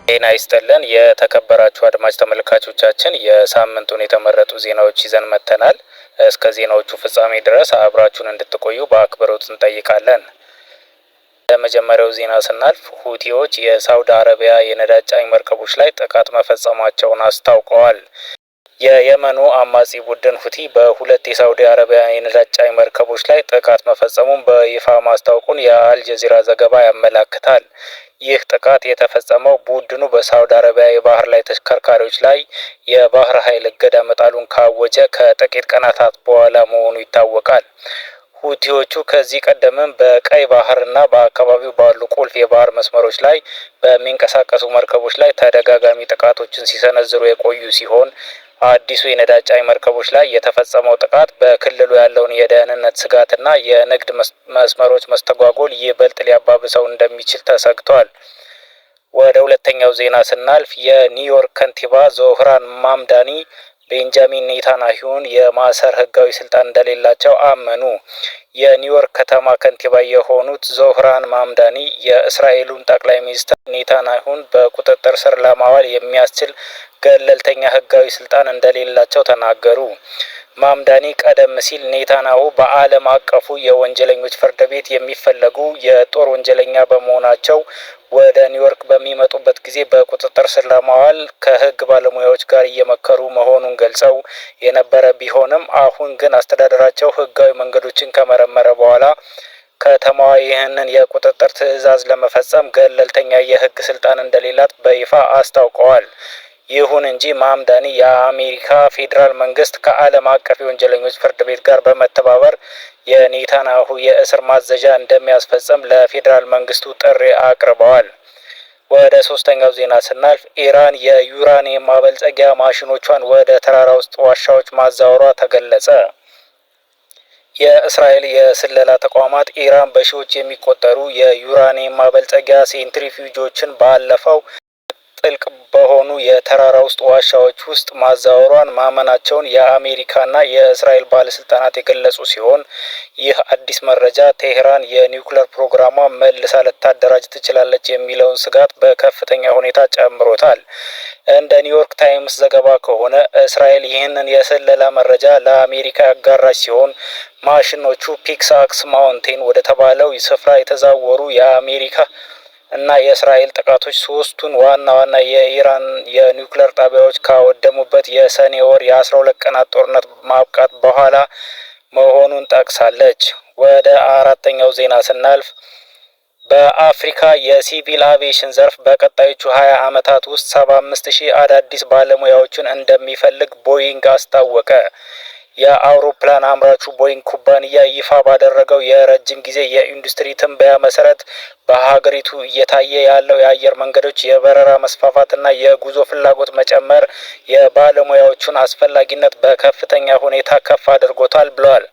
ጤና ይስጥልን የተከበራችሁ አድማጭ ተመልካቾቻችን፣ የሳምንቱን የተመረጡ ዜናዎች ይዘን መጥተናል። እስከ ዜናዎቹ ፍጻሜ ድረስ አብራችሁን እንድትቆዩ በአክብሮት እንጠይቃለን። ለመጀመሪያው ዜና ስናልፍ ሁቲዎች የሳውዲ አረቢያ የነዳጅ ጫኝ መርከቦች ላይ ጥቃት መፈጸማቸውን አስታውቀዋል። የየመኑ አማጺ ቡድን ሁቲ በሁለት የሳውዲ አረቢያ የነዳጅ ጫኝ መርከቦች ላይ ጥቃት መፈጸሙን በይፋ ማስታወቁን የአልጀዚራ ዘገባ ያመለክታል። ይህ ጥቃት የተፈጸመው ቡድኑ በሳውዲ አረቢያ የባህር ላይ ተሽከርካሪዎች ላይ የባህር ኃይል እገዳ መጣሉን ካወጀ ከጥቂት ቀናት በኋላ መሆኑ ይታወቃል። ሁቲዎቹ ከዚህ ቀደምም በቀይ ባህርና በአካባቢው ባሉ ቁልፍ የባህር መስመሮች ላይ በሚንቀሳቀሱ መርከቦች ላይ ተደጋጋሚ ጥቃቶችን ሲሰነዝሩ የቆዩ ሲሆን አዲሱ የነዳጅ ጫኝ መርከቦች ላይ የተፈጸመው ጥቃት በክልሉ ያለውን የደህንነት ስጋትና የንግድ መስመሮች መስተጓጎል ይበልጥ ሊያባብሰው እንደሚችል ተሰግቷል። ወደ ሁለተኛው ዜና ስናልፍ የኒውዮርክ ከንቲባ ዞህራን ማምዳኒ ቤንጃሚን ኔታንያሁን የማሰር ህጋዊ ስልጣን እንደሌላቸው አመኑ። የኒውዮርክ ከተማ ከንቲባ የሆኑት ዞህራን ማምዳኒ የእስራኤሉን ጠቅላይ ሚኒስትር ኔታንያሁን በቁጥጥር ስር ለማዋል የሚያስችል ገለልተኛ ህጋዊ ስልጣን እንደሌላቸው ተናገሩ። ማምዳኒ ቀደም ሲል ኔታንያሁ በዓለም አቀፉ የወንጀለኞች ፍርድ ቤት የሚፈለጉ የጦር ወንጀለኛ በመሆናቸው ወደ ኒውዮርክ በሚመጡበት ጊዜ በቁጥጥር ስር ለማዋል ከህግ ባለሙያዎች ጋር እየመከሩ መሆኑን ገልጸው የነበረ ቢሆንም አሁን ግን አስተዳደራቸው ህጋዊ መንገዶችን ከመረመረ በኋላ ከተማዋ ይህንን የቁጥጥር ትዕዛዝ ለመፈጸም ገለልተኛ የህግ ስልጣን እንደሌላት በይፋ አስታውቀዋል። ይሁን እንጂ ማምዳኒ የአሜሪካ ፌዴራል መንግስት ከዓለም አቀፍ የወንጀለኞች ፍርድ ቤት ጋር በመተባበር የኔታንያሁ የእስር ማዘዣ እንደሚያስፈጽም ለፌዴራል መንግስቱ ጥሪ አቅርበዋል። ወደ ሶስተኛው ዜና ስናልፍ ኢራን የዩራኒየም ማበልጸጊያ ማሽኖቿን ወደ ተራራ ውስጥ ዋሻዎች ማዛወሯ ተገለጸ። የእስራኤል የስለላ ተቋማት ኢራን በሺዎች የሚቆጠሩ የዩራኒየም ማበልጸጊያ ሴንትሪፊውጆችን ባለፈው ጥልቅ በሆኑ የተራራ ውስጥ ዋሻዎች ውስጥ ማዛወሯን ማመናቸውን የአሜሪካና የእስራኤል ባለስልጣናት የገለጹ ሲሆን ይህ አዲስ መረጃ ቴህራን የኒውክሌር ፕሮግራሟ መልሳ ልታደራጅ ትችላለች የሚለውን ስጋት በከፍተኛ ሁኔታ ጨምሮታል። እንደ ኒውዮርክ ታይምስ ዘገባ ከሆነ እስራኤል ይህንን የስለላ መረጃ ለአሜሪካ ያጋራች ሲሆን ማሽኖቹ ፒክሳክስ ማውንቴን ወደ ተባለው ስፍራ የተዛወሩ የአሜሪካ እና የእስራኤል ጥቃቶች ሶስቱን ዋና የኢራን የኒውክሌር ጣቢያዎች ካወደሙበት የሰኔ ወር የ12 ቀናት ጦርነት ማብቃት በኋላ መሆኑን ጠቅሳለች። ወደ አራተኛው ዜና ስናልፍ በአፍሪካ የሲቪል አቪዬሽን ዘርፍ በቀጣዮቹ 20 ዓመታት ውስጥ 75,000 አዳዲስ ባለሙያዎችን እንደሚፈልግ ቦይንግ አስታወቀ። የአውሮፕላን አምራቹ ቦይንግ ኩባንያ ይፋ ባደረገው የረጅም ጊዜ የኢንዱስትሪ ትንበያ መሰረት በሀገሪቱ እየታየ ያለው የአየር መንገዶች የበረራ መስፋፋትና የጉዞ ፍላጎት መጨመር የባለሙያዎቹን አስፈላጊነት በከፍተኛ ሁኔታ ከፍ አድርጎታል ብለዋል።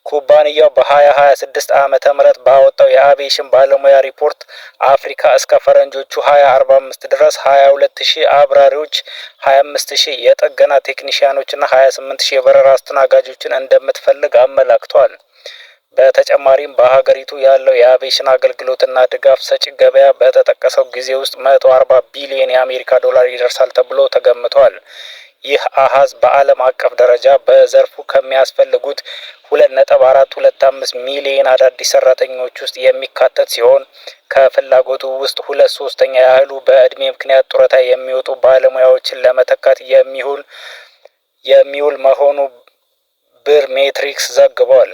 ኩባንያው በ2026 ዓመተ ምህረት ባወጣው የአቪዬሽን ባለሙያ ሪፖርት አፍሪካ እስከ ፈረንጆቹ 2045 ድረስ 22,000 አብራሪዎች፣ 25,000 የጥገና ቴክኒሽያኖችና 28,000 የበረራ አስተናጋጆችን እንደምትፈልግ አመላክቷል። በተጨማሪም በሀገሪቱ ያለው የአቪዬሽን አገልግሎትና ድጋፍ ሰጪ ገበያ በተጠቀሰው ጊዜ ውስጥ 140 ቢሊዮን የአሜሪካ ዶላር ይደርሳል ተብሎ ተገምቷል። ይህ አሃዝ በዓለም አቀፍ ደረጃ በዘርፉ ከሚያስፈልጉት 2.425 ሚሊዮን አዳዲስ ሰራተኞች ውስጥ የሚካተት ሲሆን ከፍላጎቱ ውስጥ 2/3 ያህሉ በእድሜ ምክንያት ጡረታ የሚወጡ ባለሙያዎችን ለመተካት የሚውል መሆኑ ብር ሜትሪክስ ዘግቧል።